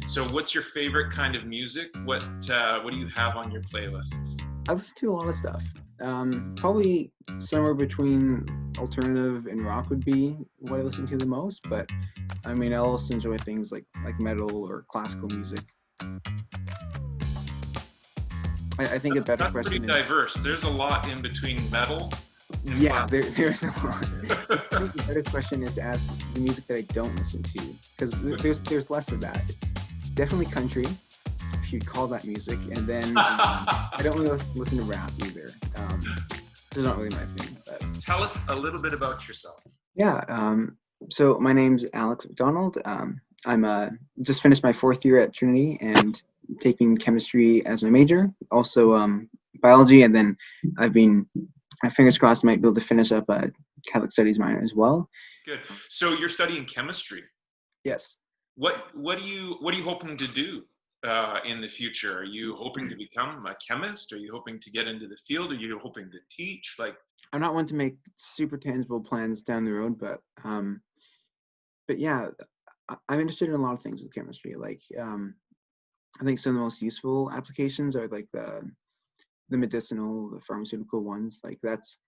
So, what's your favorite kind of music? What do you have on your playlists? I listen to a lot of stuff. Probably somewhere between alternative and rock would be what I listen to the most. But I mean, I also enjoy things like metal or classical music. I think a better That's pretty question is, diverse. There's a lot in between metal and yeah, classical. there's a lot. I think the better question is to ask the music that I don't listen to, because there's less of that. It's definitely country, if you'd call that music, and then I don't really listen to rap either. It's not really my thing, but Tell us a little bit about yourself. yeah. So my name's Alex McDonald. I'm just finished my fourth year at Trinity and taking chemistry as my major. Also biology, and then I've been, my fingers crossed, might be able to finish up a Catholic Studies minor as well. Good. So you're studying chemistry. Yes. What are you hoping to do in the future? Are you hoping to become a chemist? Are you hoping to get into the field? Are you hoping to teach? Like, I'm not one to make super tangible plans down the road, but yeah, I'm interested in a lot of things with chemistry. Like, I think some of the most useful applications are like the medicinal, the pharmaceutical ones. Like that's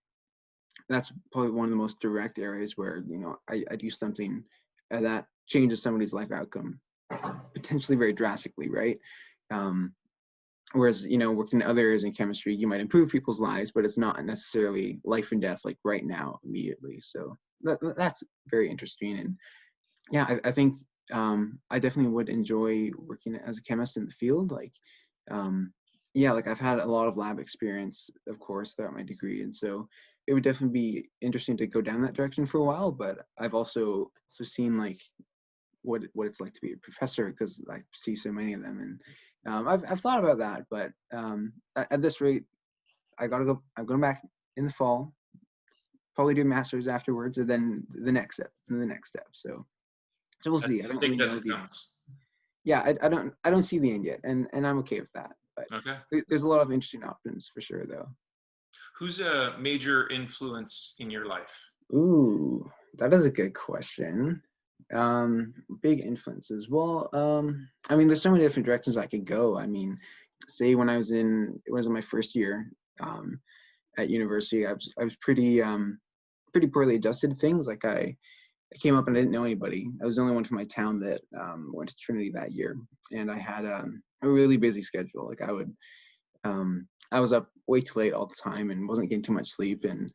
probably one of the most direct areas where I do something that changes somebody's life outcome potentially very drastically, right? Um, Whereas working in other areas in chemistry, you might improve people's lives, but it's not necessarily life and death like right now immediately. So that's very interesting, and yeah, I think I definitely would enjoy working as a chemist in the field. Like, yeah, like I've had a lot of lab experience, of course, throughout my degree, and so it would definitely be interesting to go down that direction for a while. But I've also seen like what it's like to be a professor, because I see so many of them, and I've thought about that. But at this rate, I gotta go. I'm going back in the fall, probably do a master's afterwards, and then the next step, and the next step. So we'll see. I don't take really it as know it the, comes. yeah, I don't see the end yet, and I'm okay with that. But Okay. there's a lot of interesting options for sure, though. Who's a major influence in your life? Ooh, that is a good question. Big influences. Well, I mean, there's so many different directions I could go. I mean, say when it was in my first year at university, I was pretty poorly adjusted to things. Like I came up and I didn't know anybody. I was the only one from my town that went to Trinity that year, and I had a really busy schedule. Like I was up way too late all the time and wasn't getting too much sleep, and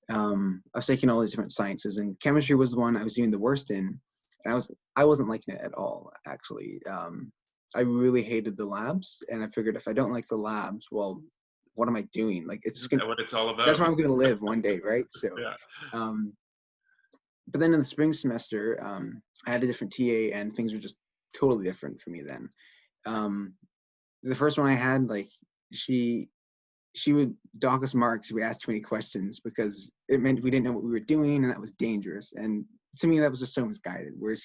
I was taking all these different sciences, and chemistry was the one I was doing the worst in, and I wasn't liking it at all, actually. I really hated the labs, and I figured if I don't like the labs, well, what am I doing? Like Isn't that what it's all that's about? where I'm gonna live one day, right? So. Yeah. Um, but then in the spring semester, I had a different TA, and things were just totally different for me then. Um, the first one I had, like, she she would dock us marks if we asked too many questions, because it meant we didn't know what we were doing, and that was dangerous. And to me, that was just so misguided. Whereas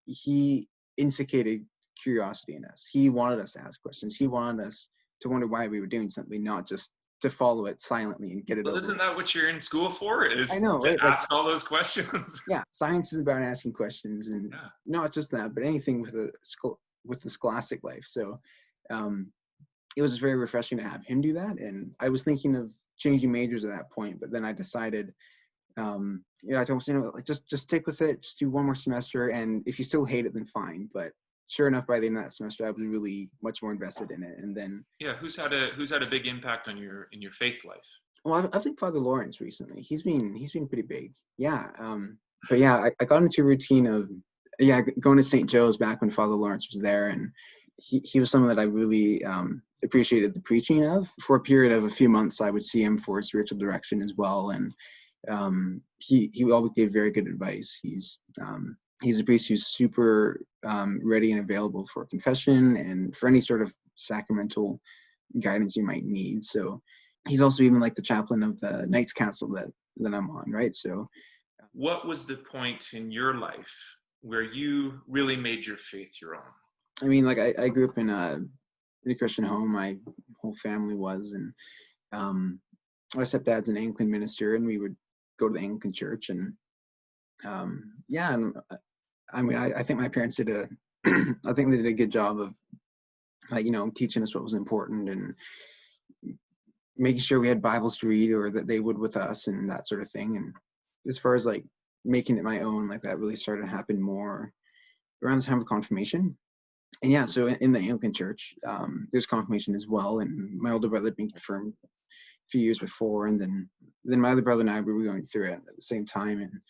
he instigated curiosity in us. He wanted us to ask questions. He wanted us to wonder why we were doing something, not just to follow it silently and get it Well, over isn't with. that what you're in school for? I Is know, to right? Like, ask all those questions? yeah, science is about asking questions, and Yeah. not just that, but anything with the scholastic life. So um, it was very refreshing to have him do that. And I was thinking of changing majors at that point, but then I decided, I told him, like, just stick with it, just do one more semester, and if you still hate it, then fine. But sure enough, by the end of that semester, I was really much more invested in it. And then, Yeah. Who's had a big impact on your faith life? well, I think Father Lawrence recently, he's been pretty big. Yeah. But yeah, I got into a routine of, yeah, going to St. Joe's back when Father Lawrence was there, and he was someone that I really appreciated the preaching of. For a period of a few months, I would see him for spiritual direction as well, and he always gave very good advice. He's a priest who's super ready and available for confession and for any sort of sacramental guidance you might need. So he's also even like the chaplain of the Knights Council that I'm on, right? So What was the point in your life where you really made your faith your own? I mean, like I grew up in a Christian home. My whole family was, and my stepdad's an Anglican minister, and we would go to the Anglican church, and yeah, and I mean, I think my parents did I think they did a good job of, teaching us what was important and making sure we had Bibles to read, or that they would with us, and that sort of thing. And as far as like making it my own, like that really started to happen more around the time of confirmation. And yeah, so in the Anglican Church, there's confirmation as well. And my older brother had been confirmed a few years before, and then my other brother and I, we were going through it at the same time.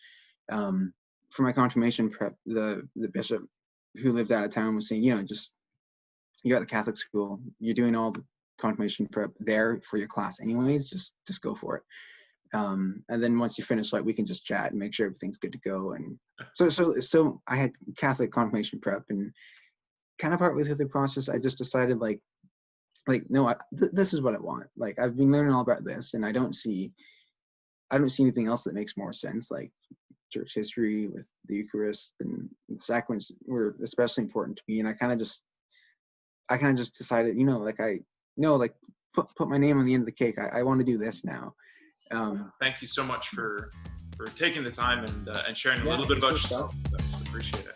And for my confirmation prep, the bishop who lived out of town was saying, just, you're at the Catholic school, you're doing all the confirmation prep there for your class anyways, just go for it. And then once you finish, like, we can just chat and make sure everything's good to go. And so I had Catholic confirmation prep, and kind of partway through the process, I just decided no, this is what I want. Like, I've been learning all about this, and I don't see anything else that makes more sense. Like, church history with the Eucharist and the sacraments were especially important to me. And I kind of just decided, put my name on the end of the cake. I want to do this now. Thank you so much for taking the time and sharing a little bit about yourself. Appreciate it.